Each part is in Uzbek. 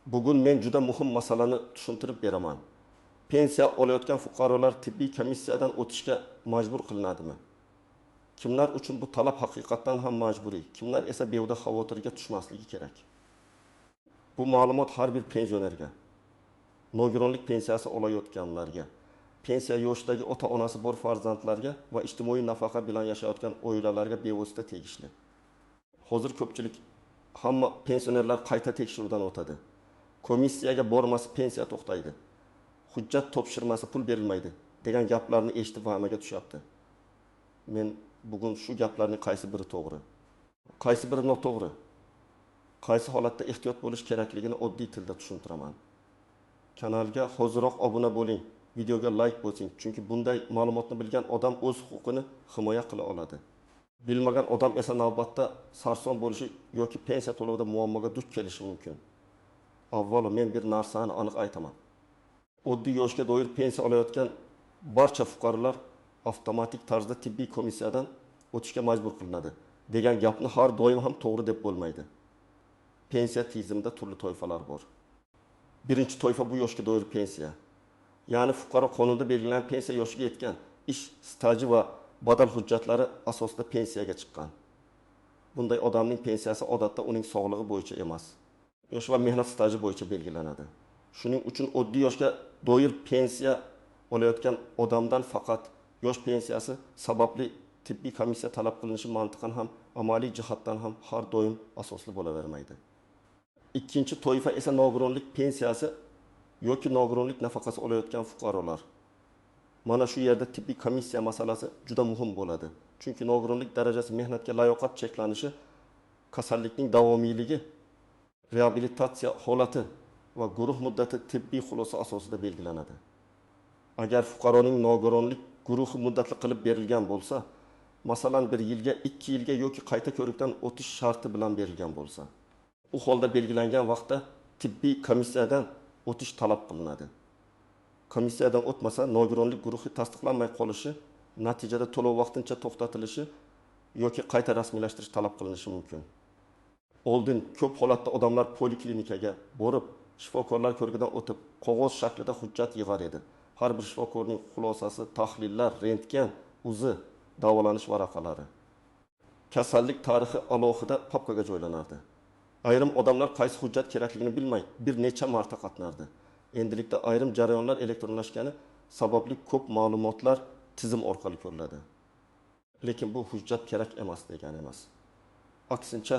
Bugun men juda muhim masalani tushuntirib beraman. Pensiya olayotgan fuqarolar tibbiy komissiyadan o'tishga majbur qilinadimi? Kimlar uchun bu talab haqiqatdan ham majburiy, kimlar esa behuda xavotirga tushmasligi kerak. Bu ma'lumot har bir pensionerga, nogironlik pensiyasi olayotganlarga, pensiya yoshidagi ota-onasi bor farzandlarga va ijtimoiy nafaqa bilan yashayotgan oilalarga bevosita tegishli. Hozir ko'pchilik hamma pensionerlar qayta tekshiruvdan o'tadi. Komissiyaga bormasa pensiya to'xtaydi. Hujjat topshirmasa pul berilmaydi degan gaplarni eshitib vahmaga tushyapti. Men bugun shu gaplarning qaysi biri to'g'ri, qaysi biri noto'g'ri, qaysi holatda ehtiyot bo'lish kerakligini oddiy tilda tushuntiraman. Kanalga hoziroq obuna bo'ling, videoga like bosing, chunki bunday ma'lumotni bilgan odam o'z huquqini himoya qila oladi. Bilmagan odam esa navbatda sarson bo'lishi yoki pensiya to'lovida muammoga duch kelishi mumkin. Avvalo men bir narsani aniq aytaman. Oddiy yoshga doir pensiya olayotgan barcha fuqarolar avtomatik tarzda tibbiy komissiyadan o'tishga majbur qilinadi degan gapni har doim ham to'g'ri deb bo'lmaydi. Pensiya tizimida turli toifalar bor. Birinchi toifa bu yoshga doir pensiya. Ya'ni fuqaro qonunda belgilangan pensiya yoshiga yetgan, ish staji va badal hujjatlari asosida pensiyaga chiqqan. Bunday odamning pensiyasi odatda uning sog'lig'i bo'yicha emas, yosh va mehnat staji bo'yicha belgilanadi. Shuning uchun oddiy yoshga doir pensiya olayotgan odamdan faqat yosh pensiyasi sababli tibbiy komissiya talab qilinishi mantiqan ham, amaliy jihatdan ham har doim asosli bo'lavermaydi. Ikkinchi toifa esa nogironlik pensiyasi yoki nogironlik nafaqasi olayotgan fuqarolar. Mana shu yerda tibbiy komissiya masalasi juda muhim bo'ladi. Chunki nogironlik darajasi mehnatga layoqat cheklanishi, kasallikning davomiyligi, reabilitatsiya holati va guruh muddati tibbiy xulosa asosida belgilanadi. Agar fuqaroning nogironlik guruhi muddatli qilib berilgan bo'lsa, masalan 1 yilga, 2 yilga yoki qayta ko'rikdan o'tish sharti bilan berilgan bo'lsa, u holda belgilangan vaqtda tibbiy komissiyadan o'tish talab qilinadi. Komissiyadan o'tmasa, nogironlik guruhi tasdiqlanmay qolishi, natijada to'lov vaqtincha to'xtatilishi yoki qayta rasmiylashtirish talab qilinishi mumkin. Oldin ko'p holatda odamlar poliklinikaga borib, shifokorlar ko'rigidan o'tib, qog'oz shaklida hujjat yig'ar edi. Har bir shifokorning xulosasi, tahlillar, rentgen, uzi, davolanish varaqalari. Kasallik tarixi alohida papkaga joylanardi. Ayrim odamlar qaysi hujjat kerakligini bilmay, bir necha marta qatnardi. Endilikda ayrim jarayonlar elektronlashgani sababli ko'p ma'lumotlar tizim orqali ko'riladi. Lekin bu hujjat kerak emas degani emas. Aksincha,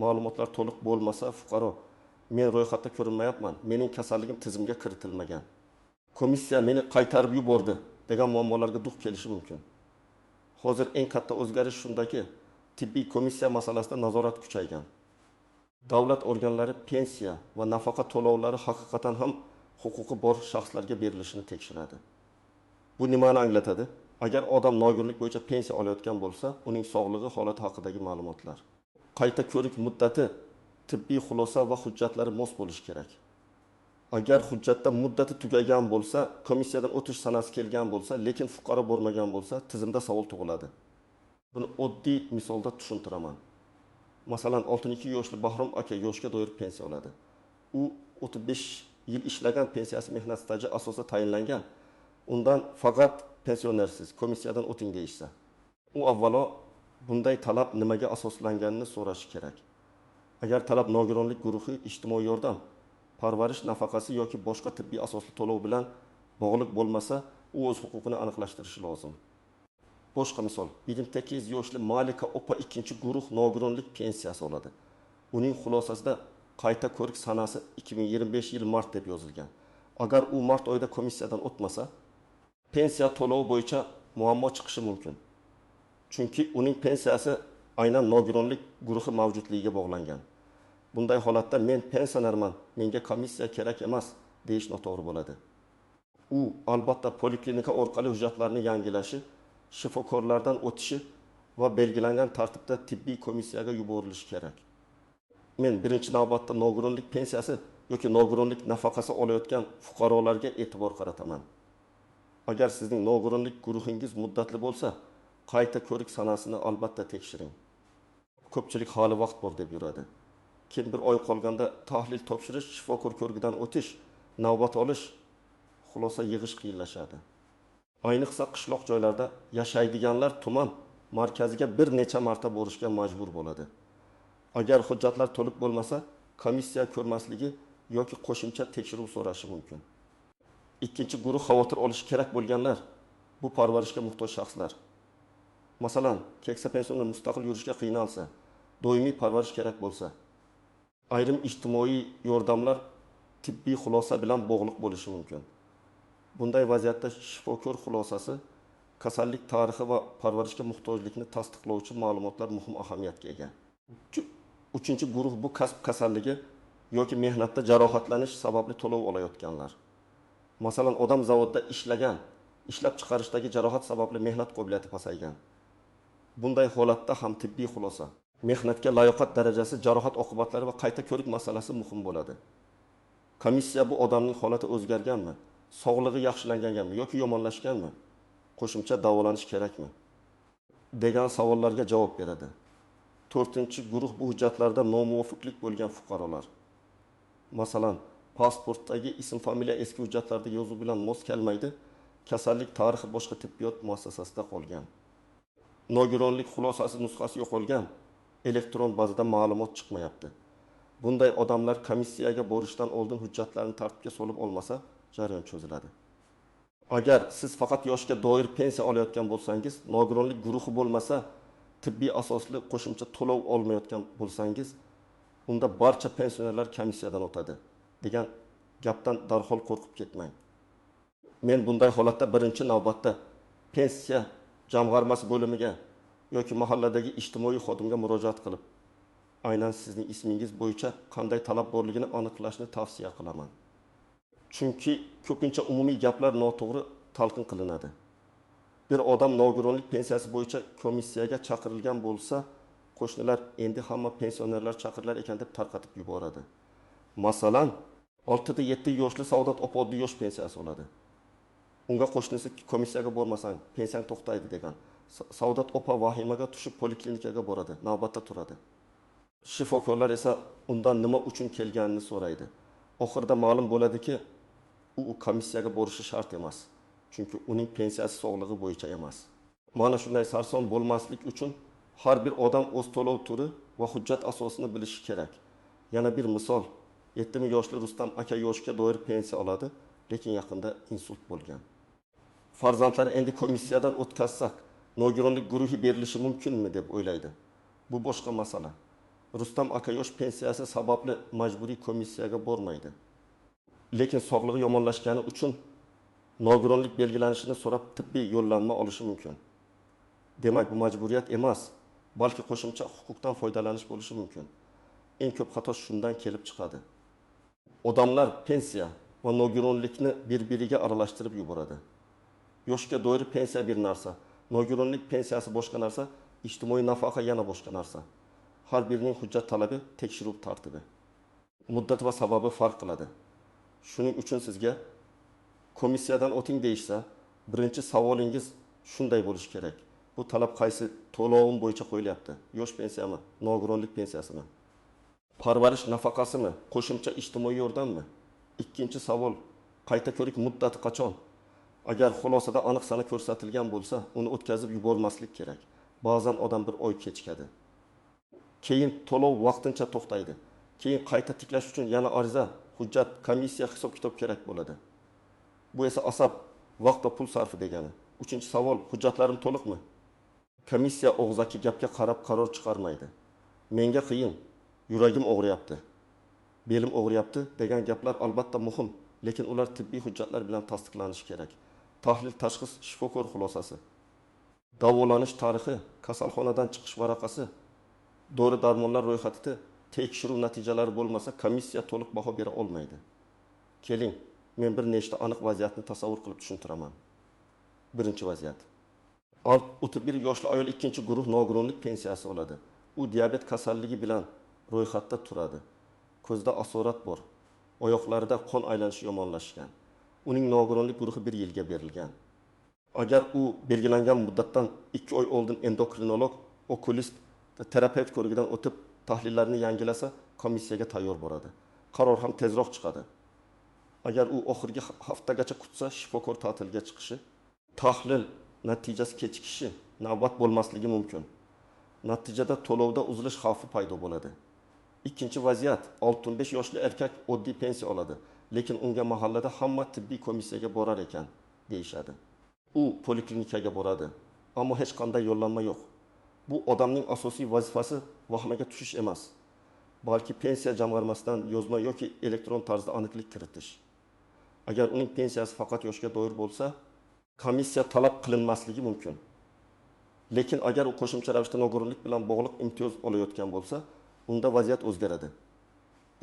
ma'lumotlar to'liq bo'lmasa, fuqaro men ro'yxatda ko'rinmayapman, mening kasalligim tizimga kiritilmagan, komissiya meni qaytarib yubordi degan muammolarga duch kelishi mumkin. Hozir eng katta o'zgarish shundaki, tibbiy komissiya masalasida nazorat kuchaygan. Davlat organlari pensiya va nafaqa to'lovlari haqiqatan ham huquqi bor shaxslarga berilishini tekshiradi. Bu nimani anglatadi? Agar odam nogironlik bo'yicha pensiya olayotgan bo'lsa, uning sog'lig'i holati haqidagi ma'lumotlar, qayta ko'rik muddati, tibbiy xulosa va hujjatlari mos bo'lishi kerak. Agar hujjatda muddati tugagan bo'lsa, komissiyadan o'tish sanasi kelgan bo'lsa, lekin fuqaro bormagan bo'lsa, tizimda savol tug'iladi. Buni oddiy misolda tushuntiraman. Masalan, 62 yoshli Bahrom aka yoshga doir pensiya oladi. U 35 yil ishlagan, pensiyasi mehnat staji asosida tayinlangan. Undan faqat pensionersiz, komissiyadan o'ting deyishsa, u avvalo bunday talab nimaga asoslanganini so'rashi kerak. Agar talab nogironlik guruhi, ijtimoiy yordam, parvarish nafaqasi yoki boshqa tibbiy asosli to'lov bilan bog'liq bo'lmasa, u o'z huquqini aniqlashtirishi lozim. Boshqa misol, 28 yoshli Malika opa 2-guruh nogironlik pensiyasi oladi. Uning xulosasida qayta ko'rik sanasi 2025 yil mart deb yozilgan. Agar u mart oyida komissiyadan o'tmasa, pensiya to'lovi bo'yicha muammo chiqishi mumkin. Chunki uning pensiyasi aynan nogironlik guruhi mavjudligiga bog'langan. Bunday holatda men pensionerman, menga komissiya kerak emas deyish noto'g'ri bo'ladi. U albatta poliklinika orqali hujjatlarni yangilashi, shifokorlardan o'tishi va belgilangan tartibda tibbiy komissiyaga yuborilishi kerak. Men birinchi navbatda nogironlik pensiyasi yoki nogironlik nafaqasi olayotgan fuqarolarga e'tibor qarataman. Agar sizning nogironlik guruhingiz muddatli bo'lsa, qayta ko'rik sanasini albatta tekshiring. Ko'pchilik hali vaqt bor deb yuradi. keyin bir oy qolganda tahlil topshirish, shifokor ko'rigidan o'tish, navbat olish, xulosa yig'ish qiyinlashadi. Ayniqsa qishloq joylarda yashaydiganlar tuman markaziga bir necha marta borishga majbur bo'ladi. Agar hujjatlar to'liq bo'lmasa, komissiya ko'rmasligi yoki qo'shimcha tekshiruv so'rashi mumkin. Ikkinchi guruh xavotir olishi kerak bo'lganlar bu parvarishga muhtoj shaxslar. Masalan, keksa pensionda mustaqil yurishga qiynalsa, doimiy parvarish kerak bo'lsa, ayrim ijtimoiy yordamlar tibbiy xulosa bilan bog'liq bo'lishi mumkin. Bunday vaziyatda shifokor xulosasi kasallik tarixi va parvarishga muhtojlikni tasdiqlovchi ma'lumotlar muhim ahamiyatga ega. Uchinchi guruh bu kasb kasalligi yoki mehnatda jarohatlanish sababli to'lov olayotganlar. Masalan, odam zavodda ishlagan, ishlab chiqarishdagi jarohat sababli mehnat qobiliyati pasaygan. Bunday holatda ham tibbiy xulosa, mehnatga layoqat darajasi, jarohat oqibatlari va qayta ko'rik masalasi muhim bo'ladi. Komissiya bu odamning holati o'zgarganmi, sog'lig'i yaxshilanganmi yoki yomonlashganmi, qo'shimcha davolanish kerakmi degan savollarga javob beradi. To'rtinchi guruh bu hujjatlarda nomuvofiqlik bo'lgan fuqarolar. Masalan, pasportdagi ism familiya eski hujjatlarda yozuv bilan mos kelmaydi, kasallik tarixi boshqa tibbiyot muassasasida qolgan. Nogironlik xulosasi nusxasi yo'qolgan, elektron bazada ma'lumot chiqmayapti. Bunday odamlar komissiyaga borishdan oldin hujjatlarni tartibga solib olmasa, jarayon cho'ziladi. Agar siz faqat yoshga doir pensiya olayotgan bo'lsangiz, nogironlik guruhi bo'lmasa, tibbiy asosli qo'shimcha to'lov olmayotgan bo'lsangiz, unda barcha pensionerlar komissiyadan o'tadi degan gapdan darhol qo'rqib ketmang. Men bunday holatda birinchi navbatda pensiya jamg'armasi bo'limiga yoki mahalladagi ijtimoiy xodimga murojaat qilib, aynan sizning ismingiz bo'yicha qanday talab borligini aniqlashni tavsiya qilaman. Chunki ko'pincha umumiy gaplar noto'g'ri talqin qilinadi. Bir odam nogironlik pensiyasi bo'yicha komissiyaga chaqirilgan bo'lsa, qo'shnilar endi hamma pensionerlar chaqirilar ekan deb tarqatib yuboradi. Masalan, 6-7 yoshli Saodat opa oddiy yosh pensiyasi oladi. Unga qo'shnisi komissiyaga bormasang, pensiyang to'xtaydi degan. Saodat opa vahimaga tushib poliklinikaga boradi, navbatda turadi. Shifokorlar esa undan nima uchun kelganini so'raydi. Oxirida ma'lum bo'ladiki, u komissiyaga borishi shart emas. Chunki uning pensiyasi sog'lig'i bo'yicha emas. Mana shunday sarson bo'lmaslik uchun har bir odam o'z to'lov turi va hujjat asosini bilishi kerak. Yana bir misol, 7 yoshli Rustam aka yoshga doir pensiya oladi, lekin yaqinda insult bo'lgan. Farzandlari endi komissiyadan o'tkazsak, nogironlik guruhi berilishi mumkinmi deb o'ylaydi. Bu boshqa masala. Rustam aka yosh pensiyasi sababli majburiy komissiyaga bormaydi. Lekin sog'lig'i yomonlashgani uchun nogironlik belgilanishini so'rab tibbiy yo'llanma olishi mumkin. Demak, bu majburiyat emas, balki qo'shimcha huquqdan foydalanish bo'lishi mumkin. Eng ko'p xato shundan kelib chiqadi. Odamlar pensiya va nogironlikni bir-biriga aralashtirib yuboradi. Yoshga doir pensiya bir narsa, nogironlik pensiyasi boshqa narsa, ijtimoiy nafaqa yana boshqa narsa. Har birining hujjat talabi, tekshiruv tartibi, muddat va sababi farq qiladi. Shuning uchun sizga komissiyadan o'ting deyishsa, birinchi savolingiz shunday bo'lishi kerak. Bu talab qaysi to'lovim bo'yicha qo'yilyapti? Yosh pensiyami, nogironlik pensiyasimi? Parvarish nafaqasimi, qo'shimcha ijtimoiy yordammi? Ikkinchi savol, qayta ko'rik muddati qachon? Agar xulosada aniq sana ko'rsatilgan bo'lsa, uni o'tkazib yubormaslik kerak. Ba'zan odam bir oy kechikadi. Keyin to'lov vaqtincha to'xtaydi. Keyin qayta tiklash uchun yana ariza, hujjat, komissiya hisob-kitob kerak bo'ladi. Bu esa asab, vaqt va pul sarfi degani. Uchinchi savol, hujjatlarim to'liqmi? Komissiya og'zaki gapga qarab qaror chiqarmaydi. Menga qiyin, yuragim og'riyapti, belim og'riyapti degan gaplar albatta muhim, lekin ular tibbiy hujjatlar bilan tasdiqlanishi kerak. Tahlil, tashxis, shifokor xulosasi, davolanish tarixi, kasalxonadan chiqish varaqasi, dori-darmonlar ro'yxati, tekshiruv natijalari bo'lmasa, komissiya to'liq baho bera olmaydi. Keling, men bir nechta aniq vaziyatni tasavvur qilib tushuntiraman. Birinchi vaziyat. 31 yoshli ayol ikkinchi guruh nogironlik pensiyasi oladi. U diabet kasalligi bilan ro'yxatda turadi. Ko'zda asorat bor. Oyoqlarida qon aylanishi yomonlashgan. Uning nogironlik guruhi 1 yilga berilgan. Agar u belgilangan muddatdan 2 oy oldin endokrinolog, okulist va terapevt ko'rigidan o'tib tahlillarni yangilasa, komissiyaga tayyor bo'ladi. Qaror ham tezroq chiqadi. Agar u oxirgi haftagacha kutsa, shifokor ta'tilga chiqishi, tahlil natijasi kechikishi, navbat bo'lmasligi mumkin. Natijada to'lovda uzilish xavfi paydo bo'ladi. Ikkinchi vaziyat, 65 yoshli erkak oddiy pensiya oladi, lekin unga mahallada hamma tibbiy komissiyaga borar ekan, deyishadi. U poliklinikaga boradi, ammo hech qanday yo'llanma yo'q. Bu odamning asosiy vazifasi vahmaga tushish emas, balki pensiya jamg'armasidan yozma yoki elektron tarzda aniqlik kiritish. Agar uning pensiyasi faqat yoshga doir bo'lsa, komissiya talab qilinmasligi mumkin. Lekin agar u qo'shimcha ravishda nogironlik bilan bog'liq imtiyoz olayotgan bo'lsa, unda vaziyat o'zgaradi.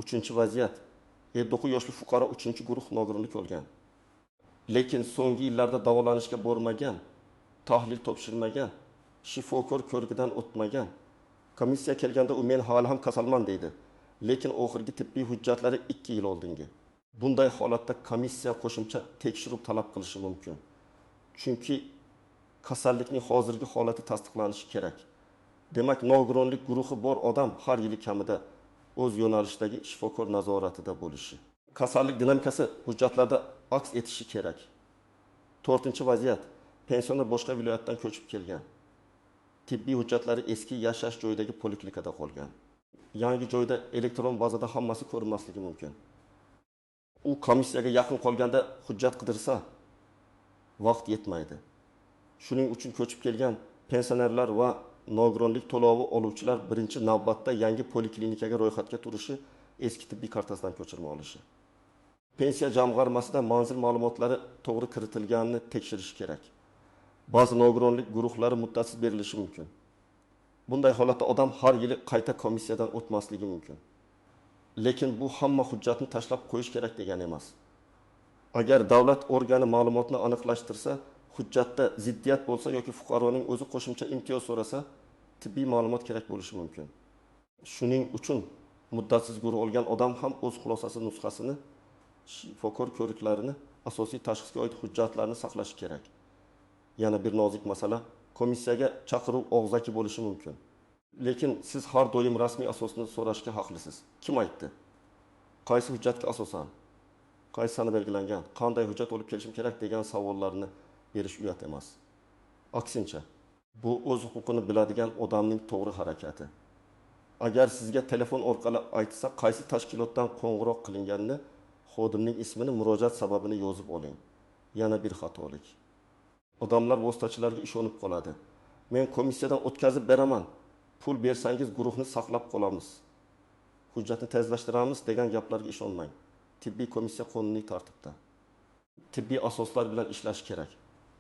Uchinchi vaziyat, 59 yoshli fuqaro 3-guruh nogironlik olgan. Lekin so'nggi yillarda davolanishga bormagan, tahlil topshirmagan, shifokor ko'rigidan o'tmagan. Komissiya kelganda u men hali ham kasalman deydi. Lekin oxirgi tibbiy hujjatlari 2 yil oldingi. Bunday holatda komissiya qo'shimcha tekshiruv talab qilishi mumkin. Chunki kasallikning hozirgi holati tasdiqlanishi kerak. Demak, nogironlik guruhi bor odam har yili kamida o'z yo'nalishdagi shifokor nazoratida bo'lishi. Kasallik dinamikasi hujjatlarda aks etishi kerak. 4-vaziyat, pensioner boshqa viloyatdan ko'chib kelgan. Tibbiy hujjatlari eski yashash joyidagi poliklinikada qolgan. Yangi joyda elektron bazada hammasi ko'rinmasligi mumkin. U komissiyaga yaqin qolganda hujjat qidirsa, vaqt yetmaydi. Shuning uchun ko'chib kelgan pensionerlar va nogironlik to'lovi oluvchilar birinchi navbatda yangi poliklinikaga ro'yxatga turishi, eski tibbiy kartasidan ko'chirma olishi. Pensiya jamg'armasida manzil ma'lumotlari to'g'ri kiritilganini tekshirish kerak. Ba'zi nogironlik guruhlari muddatsiz berilishi mumkin. Bunday holatda odam har yili qayta komissiyadan o'tmasligi mumkin. Lekin bu hamma hujjatni tashlab qo'yish kerak degani emas. Agar davlat organi ma'lumotni aniqlashtirsa, hujjatda ziddiyat bo'lsa yoki fuqaroning o'zi qo'shimcha imtiyoz so'rasa, tibbiy ma'lumot kerak bo'lishi mumkin. Shuning uchun muddatsiz guruh olgan odam ham o'z xulosasi nusxasini, shifokor ko'riklarini, asosiy tashxisga oid hujjatlarni saqlashi kerak. Yana bir nozik masala, komissiyaga chaqiruv og'zaki bo'lishi mumkin. Lekin siz har doim rasmiy asosni so'rashga haqlisiz. Kim aytdi? Qaysi hujjatga asosan? Qaysi sana belgilangan? Qanday hujjat olib kelishim kerak degan savollarni berish uyat emas. Aksincha, bu o'z huquqini biladigan odamning to'g'ri harakati. Agar sizga telefon orqali aytsa, qaysi tashkilotdan qo'ng'iroq qilinganini, xodimning ismini, murojaat sababini yozib oling. Yana bir xatolik. Odamlar vositachilarga ishonib qoladi. Men komissiyadan o'tkazib beraman. Pul bersangiz guruhni saqlab qolamiz. Hujjatni tezlashtiramiz degan gaplarga ishonmang. Tibbiy komissiya qonuniy tartibda. Tibbiy asoslar bilan ishlash kerak.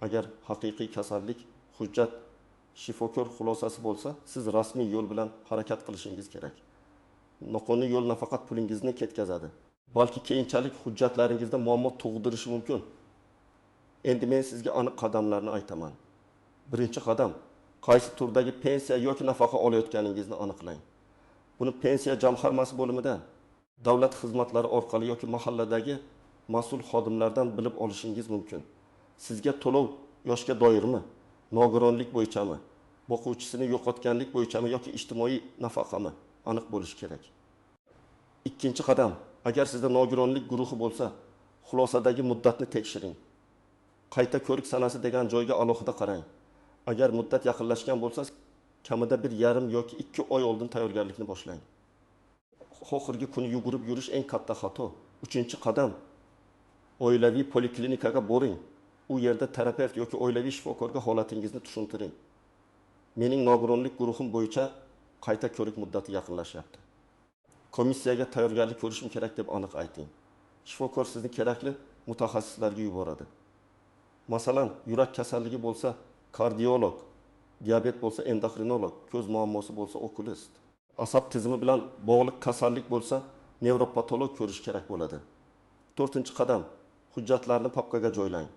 Agar haqiqiy kasallik, hujjat, shifokor xulosasi bo'lsa, siz rasmiy yo'l bilan harakat qilishingiz kerak. Noqonuniy yo'l nafaqat pulingizni ketkazadi, balki keyinchalik hujjatlaringizda muammo tug'dirishi mumkin. Endi men sizga aniq qadamlarni aytaman. Birinchi qadam, qaysi turdagi pensiya yoki nafaqa olayotganingizni aniqlang. Buni pensiya jamg'armasi bo'limidan, davlat xizmatlari orqali yoki mahalladagi mas'ul xodimlardan bilib olishingiz mumkin. Sizga to'lov yoshga doirmi, nogironlik bo'yichami, boquvchisini yo'qotganlik bo'yichami yoki ijtimoiy nafaqami aniq bo'lishi kerak. Ikkinchi qadam, agar sizda nogironlik guruhi bo'lsa, xulosadagi muddatni tekshiring. Qayta ko'rik sanasi degan joyga alohida qarang. Agar muddat yaqinlashgan bo'lsa, kamida 1,5 yoki 2 oy oldin tayyorgarlikni boshlang. Oxirgi kuni yugurib yurish eng katta xato. Uchinchi qadam, oilaviy poliklinikaga boring. U yerda terapevt yoki oilaviy shifokorga holatingizni tushuntiring. Mening nogironlik guruhim bo'yicha qayta ko'rik muddati yaqinlashyapti. Komissiyaga tayyorgarlik ko'rishim kerak deb aniq ayting. Shifokor sizni kerakli mutaxassislarga yuboradi. Masalan, yurak kasalligi bo'lsa kardiolog, diabet bo'lsa endokrinolog, ko'z muammosi bo'lsa okulist, asab tizimi bilan bog'liq kasallik bo'lsa nevropatolog ko'rish kerak bo'ladi. 4-qadam, hujjatlarni papkaga joylang.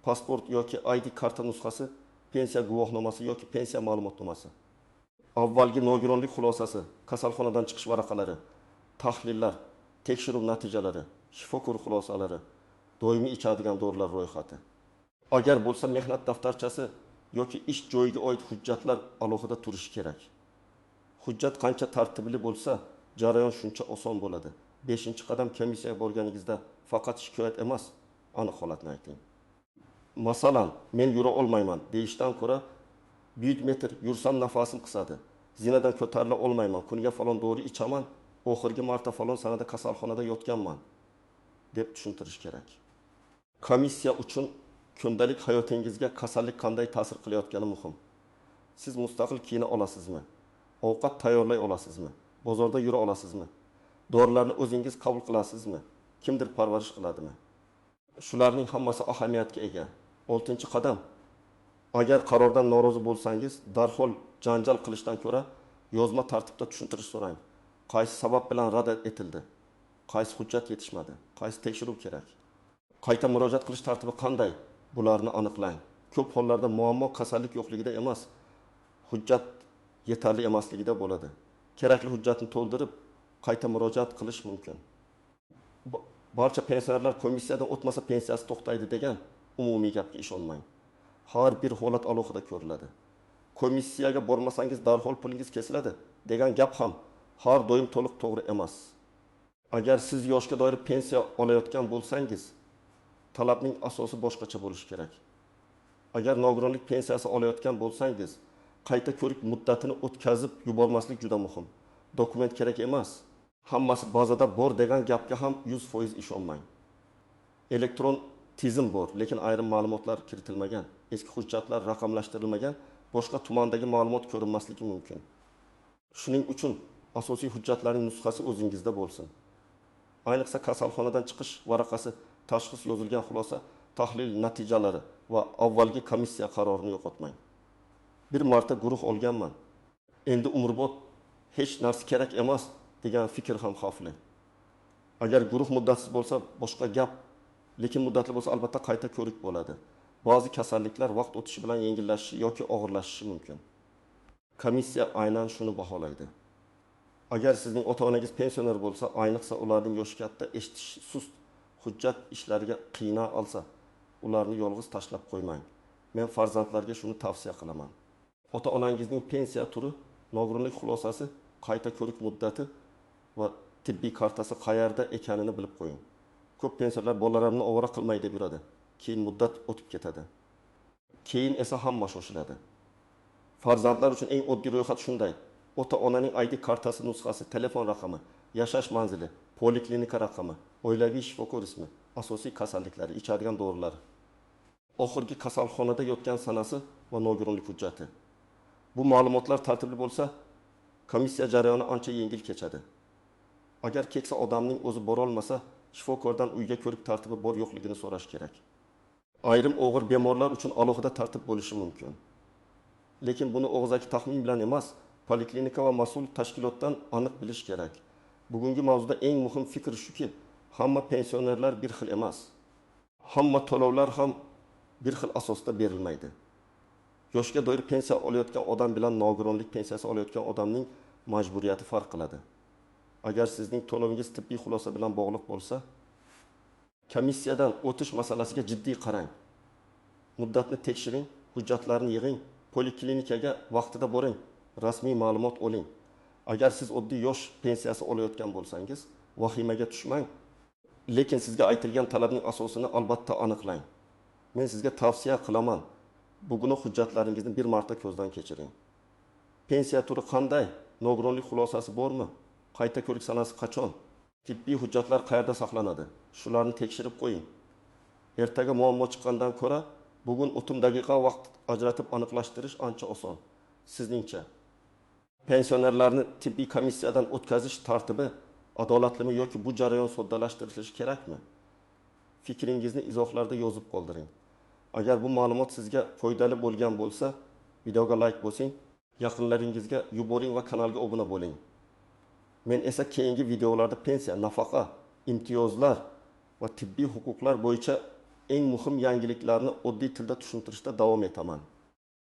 Pasport yoki ID karta nusxasi, pensiya guvohnomasi yoki pensiya ma'lumotnomasi. Avvalgi nogironlik xulosasi, kasalxonadan chiqish varaqalari, tahlillar, tekshiruv natijalari, shifokor xulosalari, doimiy ichadigan dorilar ro'yxati. Agar bo'lsa mehnat daftarchasi yoki ish joyiga oid hujjatlar alohida turishi kerak. Hujjat qancha tartibli bo'lsa, jarayon shuncha oson bo'ladi. 5-qadam komissiyaga borganingizda faqat shikoyat emas, aniq holatni ayting. Masalan, men yura olmayman deyishdan ko'ra 100 metr yursam nafasim qisadi. Zinadan ko'tarila olmayman, kuniga falon dori ichaman, oxirgi marta falon sanada kasalxonada yotganman deb tushuntirish kerak. Komissiya uchun kundalik hayotingizga kasallik qanday ta'sir qilayotgani muhim. Siz mustaqil kiyina olasizmi? Ovqat tayyorlay olasizmi? Bozorda yura olasizmi? Dorilarni o'zingiz qabul qilasizmi? Kimdir parvarish qiladimi? Shularning hammasi ahamiyatga ega. 6-qadam. Agar qarordan norozi bo'lsangiz, darhol janjal qilishdan ko'ra yozma tartibda tushuntirish so'rang. Qaysi sabab bilan rad etildi? Qaysi hujjat yetishmadi? Qaysi tekshiruv kerak? Qayta murojaat qilish tartibi qanday? Bularni aniqlang. Ko'p hollarda muammo kasallik yo'qligida emas, hujjat yetarli emasligida bo'ladi. Kerakli hujjatni to'ldirib, qayta murojaat qilish mumkin. Barcha pensionerlar komissiyadan o'tmasa pensiyasi to'xtaydi degan umumiy gapga ishonmang. Har bir holat alohida ko'riladi. Komissiyaga bormasangiz darhol pulingiz kesiladi degan gap ham har doim to'liq to'g'ri emas. Agar siz yoshga doir pensiya olayotgan bo'lsangiz, talabning asosi boshqacha bo'lishi kerak. Agar nogironlik pensiyasi olayotgan bo'lsangiz, qayta ko'rik muddatini o'tkazib yubormaslik juda muhim. Dokument kerak emas. Hammasi bazada bor degan gapga ham 100% ishonmang. Elektron tizim bor, lekin ayrim ma'lumotlar kiritilmagan, eski hujjatlar raqamlashtirilmagan, boshqa tumandagi ma'lumot ko'rinmasligi mumkin. Shuning uchun asosiy hujjatlarning nusxasi o'zingizda bo'lsin. Ayniqsa kasalxonadan chiqish varaqasi, tashxis yozilgan xulosa, tahlil natijalari va avvalgi komissiya qarorini yo'qotmang. Bir marta guruh olganman. Endi umrbod hech narsa kerak emas degan fikr ham xavfli. Agar guruh muddatsiz bo'lsa boshqa gap, lekin muddatli bo'lsa albatta qayta ko'rik bo'ladi. Ba'zi kasalliklar vaqt o'tishi bilan yengillashishi yoki og'irlashishi mumkin. Komissiya aynan shuni baholaydi. Agar sizning ota-onangiz pensioner bo'lsa, ayniqsa ularning yoshi katta, eshitish sust, hujjat ishlariga qiynal olsa, ularni yolg'iz tashlab qo'ymang. Men farzandlarga shuni tavsiya qilaman. Ota-onangizning pensiya turi, nogironlik xulosasi, qayta ko'rik muddati va tibbiy kartasi qayerda ekanini bilib qo'ying. Ko'p pensionerlar bolalarini ovora qilmay deb yuradi. Keyin muddat o'tib ketadi. Keyin esa hamma shoshiladi. Farzandlar uchun eng oddiy ro'yxat shunday: ota-onaning ID kartasi nusxasi, telefon raqami, yashash manzili, poliklinika raqami, oilaviy shifokor ismi, asosiy kasalliklari, ichadigan dorilar, oxirgi kasalxonada yotgan sanasi va nogironlik hujjati. Bu ma'lumotlar tartibli bo'lsa, komissiya jarayoni ancha yengil kechadi. Agar keksa odamning o'zi bora olmasa, shifokordan uyga ko'rik tartibi bor yo'qligini so'rash kerak. Ayrim og'ir bemorlar uchun alohida tartib bo'lishi mumkin. Lekin buni og'zaki taxmin bilan emas, poliklinika va mas'ul tashkilotdan aniq bilish kerak. Bugungi mavzuda eng muhim fikr shuki, hamma pensionerlar bir xil emas. Hamma to'lovlar ham bir xil asosda berilmaydi. Yoshga doir pensiya olayotgan odam bilan nogironlik pensiyasi olayotgan odamning majburiyati farq qiladi. Agar sizning to'lovingiz tibbiy xulosa bilan bog'liq bo'lsa, komissiyadan o'tish masalasiga jiddiy qarang. Muddatni tekshiring, hujjatlarni yig'ing, poliklinikaga vaqtida boring, rasmiy ma'lumot oling. Agar siz oddiy yosh pensiyasi olayotgan bo'lsangiz, vahimaga tushmang. Lekin sizga aytilgan talabning asosini albatta aniqlang. Men sizga tavsiya qilaman. Bugun hujjatlaringizni bir marta ko'zdan kechiring. Pensiya turi qanday? Nogironlik xulosasi bormi? Qayta ko'rik sanasi qachon? Tibbiy hujjatlar qayerda saqlanadi? Shularni tekshirib qo'ying. Ertaga muammo chiqqandan ko'ra, bugun o'tim daqiqa vaqt ajratib aniqlashtirish ancha oson. Sizningcha pensionerlarni tibbiy komissiyadan o'tkazish tartibi adolatlimi yoki bu jarayon soddalashtirilishi kerakmi? Fikringizni izohlarda yozib qoldiring. Agar bu ma'lumot sizga foydali bo'lgan bo'lsa, videoga like bosing, yaqinlaringizga yuboring va kanalga obuna bo'ling. Men esa keyingi videolarda pensiya, nafaqa, imtiyozlar va tibbiy huquqlar bo'yicha eng muhim yangiliklarni oddiy tilda tushuntirishda davom etaman.